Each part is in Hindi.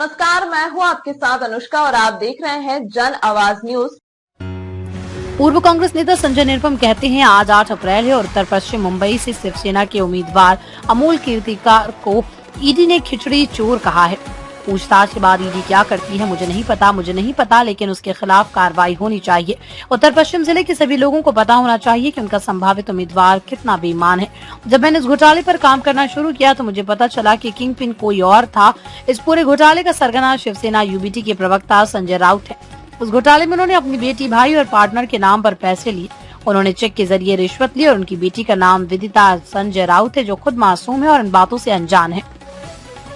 नमस्कार, मैं हूं आपके साथ अनुष्का और आप देख रहे हैं जन आवाज न्यूज। पूर्व कांग्रेस नेता संजय निरुपम कहते हैं आज 8 अप्रैल है और उत्तर पश्चिम मुंबई से शिवसेना के उम्मीदवार अमोल कीर्तिकर को ईडी ने खिचड़ी चोर कहा है। पूछताछ के बाद ईडी क्या करती है मुझे नहीं पता, लेकिन उसके खिलाफ कार्रवाई होनी चाहिए। उत्तर पश्चिम जिले के सभी लोगों को पता होना चाहिए कि उनका संभावित उम्मीदवार कितना बेईमान है। जब मैंने इस घोटाले पर काम करना शुरू किया तो मुझे पता चला कि किंग पिन कोई और था। इस पूरे घोटाले का सरगना शिवसेना यूबीटी के प्रवक्ता संजय राउत है। उस घोटाले में उन्होंने अपनी बेटी, भाई और पार्टनर के नाम पर पैसे लिए। उन्होंने चेक के जरिए रिश्वत ली और उनकी बेटी का नाम विदिता संजय राउत है, जो खुद मासूम है और इन बातों से अनजान है।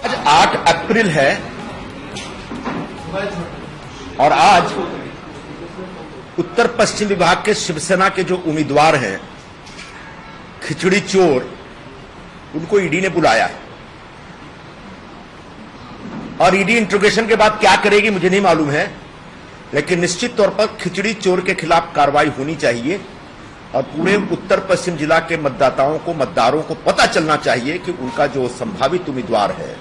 आज 8 अप्रैल है और आज उत्तर पश्चिम विभाग के शिवसेना के जो उम्मीदवार हैं खिचड़ी चोर, उनको ईडी ने बुलाया है और ईडी इंट्रोगेशन के बाद क्या करेगी मुझे नहीं मालूम है, लेकिन निश्चित तौर पर खिचड़ी चोर के खिलाफ कार्रवाई होनी चाहिए और पूरे उत्तर पश्चिम जिला के मतदारों को पता चलना चाहिए कि उनका जो संभावित उम्मीदवार है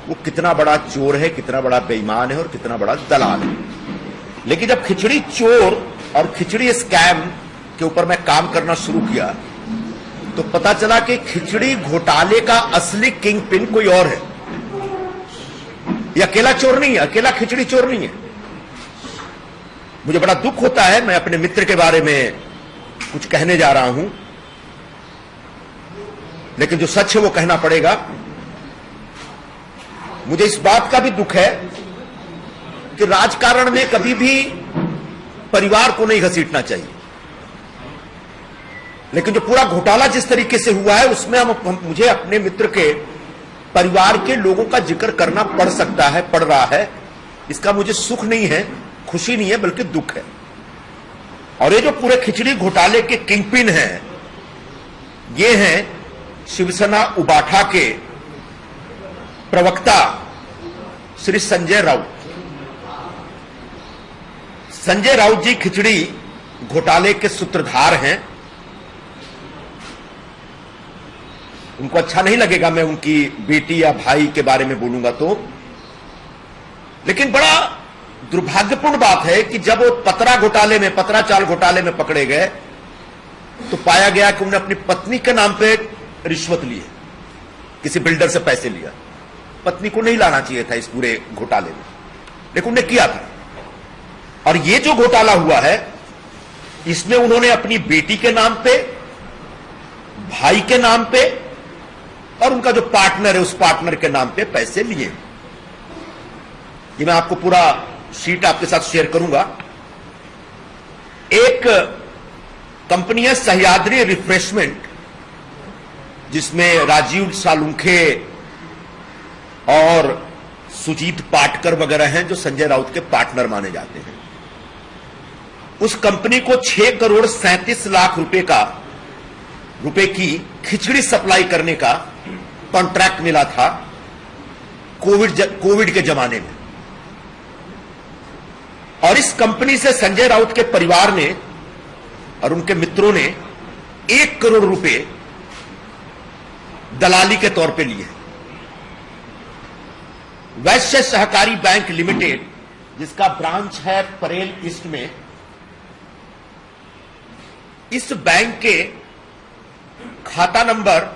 वो कितना बड़ा चोर है, कितना बड़ा बेईमान है और कितना बड़ा दलाल है। लेकिन जब खिचड़ी चोर और खिचड़ी स्कैम के ऊपर मैं काम करना शुरू किया तो पता चला कि खिचड़ी घोटाले का असली किंग पिन कोई और है। ये अकेला चोर नहीं है, अकेला खिचड़ी चोर नहीं है। मुझे बड़ा दुख होता है, मैं अपने मित्र के बारे में कुछ कहने जा रहा हूं, लेकिन जो सच है वो कहना पड़ेगा। मुझे इस बात का भी दुख है कि राजकारण में कभी भी परिवार को नहीं घसीटना चाहिए, लेकिन जो पूरा घोटाला जिस तरीके से हुआ है उसमें मुझे अपने मित्र के परिवार के लोगों का जिक्र करना पड़ सकता है, पड़ रहा है। इसका मुझे सुख नहीं है, खुशी नहीं है, बल्कि दुख है। और ये जो पूरे खिचड़ी घोटाले के किंगपिन हैं, ये हैं शिवसेना उबाठा के प्रवक्ता श्री संजय राउत। संजय राउत जी खिचड़ी घोटाले के सूत्रधार हैं। उनको अच्छा नहीं लगेगा मैं उनकी बेटी या भाई के बारे में बोलूंगा तो, लेकिन बड़ा दुर्भाग्यपूर्ण बात है कि जब वो पतराचाल घोटाले में पकड़े गए तो पाया गया कि उन्होंने अपनी पत्नी के नाम पे रिश्वत ली है, किसी बिल्डर से पैसे लिया। पत्नी को नहीं लाना चाहिए था इस पूरे घोटाले में, लेकिन उन्होंने किया था। और ये जो घोटाला हुआ है इसमें उन्होंने अपनी बेटी के नाम पे, भाई के नाम पे और उनका जो पार्टनर है उस पार्टनर के नाम पे पैसे लिए। ये मैं आपको पूरा शीट आपके साथ शेयर करूंगा। एक कंपनी है सह्याद्री रिफ्रेशमेंट, जिसमें राजीव सालुंखे और सुजीत पाटकर वगैरह हैं जो संजय राउत के पार्टनर माने जाते हैं। उस कंपनी को 6 करोड़ 37 लाख रुपए की खिचड़ी सप्लाई करने का कॉन्ट्रैक्ट मिला था कोविड के जमाने में। और इस कंपनी से संजय राउत के परिवार ने और उनके मित्रों ने 1 करोड़ रुपए दलाली के तौर पे लिए। वैश्य सहकारी बैंक लिमिटेड, जिसका ब्रांच है परेल ईस्ट में, इस बैंक के खाता नंबर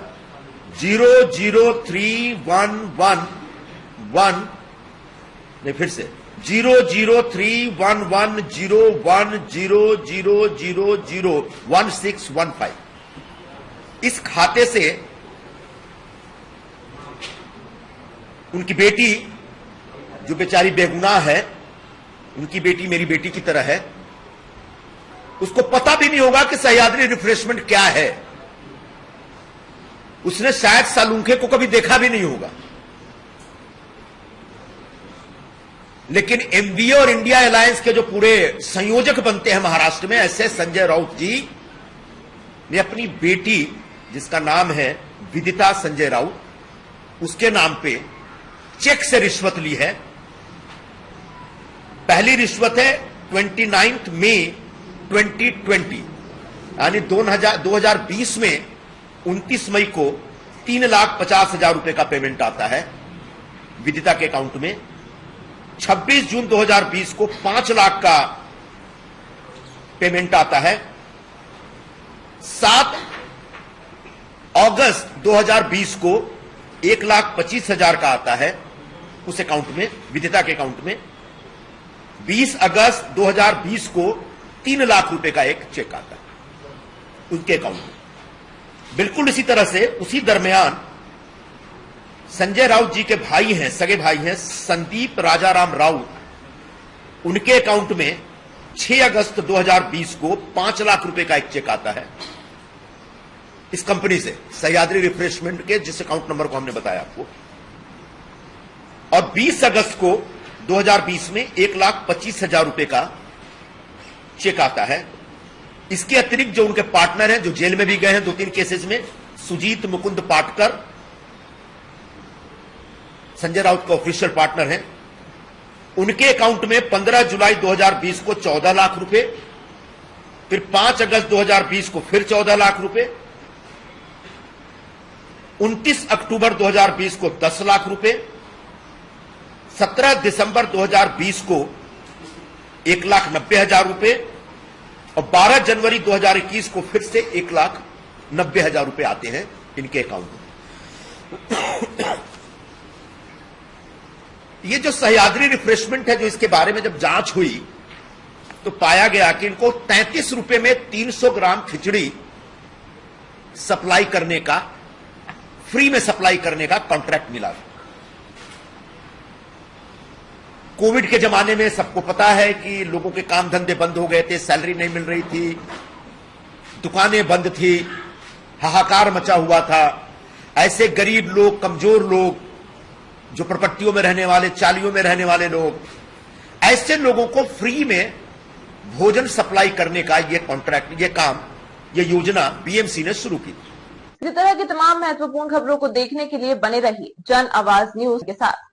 00311011010001615 इस खाते से उनकी बेटी, जो बेचारी बेगुनाह है, उनकी बेटी मेरी बेटी की तरह है, उसको पता भी नहीं होगा कि सह्याद्री रिफ्रेशमेंट क्या है। उसने शायद सालुंखे को कभी देखा भी नहीं होगा। लेकिन एमबीए और इंडिया अलायंस के जो पूरे संयोजक बनते हैं महाराष्ट्र में, ऐसे संजय राउत जी ने अपनी बेटी, जिसका नाम है विदिता संजय राउत, उसके नाम पे चेक से रिश्वत ली है। पहली रिश्वत है 29 मई 2020, यानी 2020 में 29 मई को 3,50,000 रुपए का पेमेंट आता है विदिता के अकाउंट में। 26 जून 2020 को 5 लाख का पेमेंट आता है। 7 अगस्त 2020 को 1,25,000 का आता है उस अकाउंट में, विदिता के अकाउंट में। 20 अगस्त 2020 को 3 लाख रुपए का एक चेक आता है उनके अकाउंट में। बिल्कुल इसी तरह से उसी दरमियान संजय राउत जी के भाई हैं, सगे भाई हैं, संदीप राजाराम राउत, उनके अकाउंट में 6 अगस्त 2020 को 5 लाख रुपए का एक चेक आता है इस कंपनी से, सह्याद्री रिफ्रेशमेंट के, जिस अकाउंट नंबर को हमने बताया आपको। और 20 अगस्त को 2020 में 1,25,000 रुपए का चेक आता है। इसके अतिरिक्त जो उनके पार्टनर हैं, जो जेल में भी गए हैं 2-3 केसेस में, सुजीत मुकुंद पाटकर, संजय राउत का ऑफिशियल पार्टनर हैं, उनके अकाउंट में 15 जुलाई 2020 को 14 लाख रुपए, फिर 5 अगस्त 2020 को फिर 14 लाख रुपए, 29 अक्टूबर 2020 को 10 लाख रुपए, 17 दिसंबर 2020 को 1,90,000 रुपए और 12 जनवरी 2021 को फिर से 1,90,000 रुपए आते हैं इनके अकाउंट में। ये जो सह्याद्री रिफ्रेशमेंट है, जो इसके बारे में जब जांच हुई तो पाया गया कि इनको 33 रुपए में 300 ग्राम खिचड़ी सप्लाई करने का, फ्री में सप्लाई करने का कॉन्ट्रैक्ट मिला। कोविड के जमाने में सबको पता है कि लोगों के काम धंधे बंद हो गए थे, सैलरी नहीं मिल रही थी, दुकानें बंद थी, हाहाकार मचा हुआ था। ऐसे गरीब लोग, कमजोर लोग, जो प्रपट्टियों में रहने वाले, चालियों में रहने वाले लोग, ऐसे लोगों को फ्री में भोजन सप्लाई करने का ये कॉन्ट्रैक्ट, ये काम, ये योजना बीएमसी ने शुरू की। इसी तरह की तमाम महत्वपूर्ण खबरों को देखने के लिए बने रहिए जन आवाज न्यूज के साथ।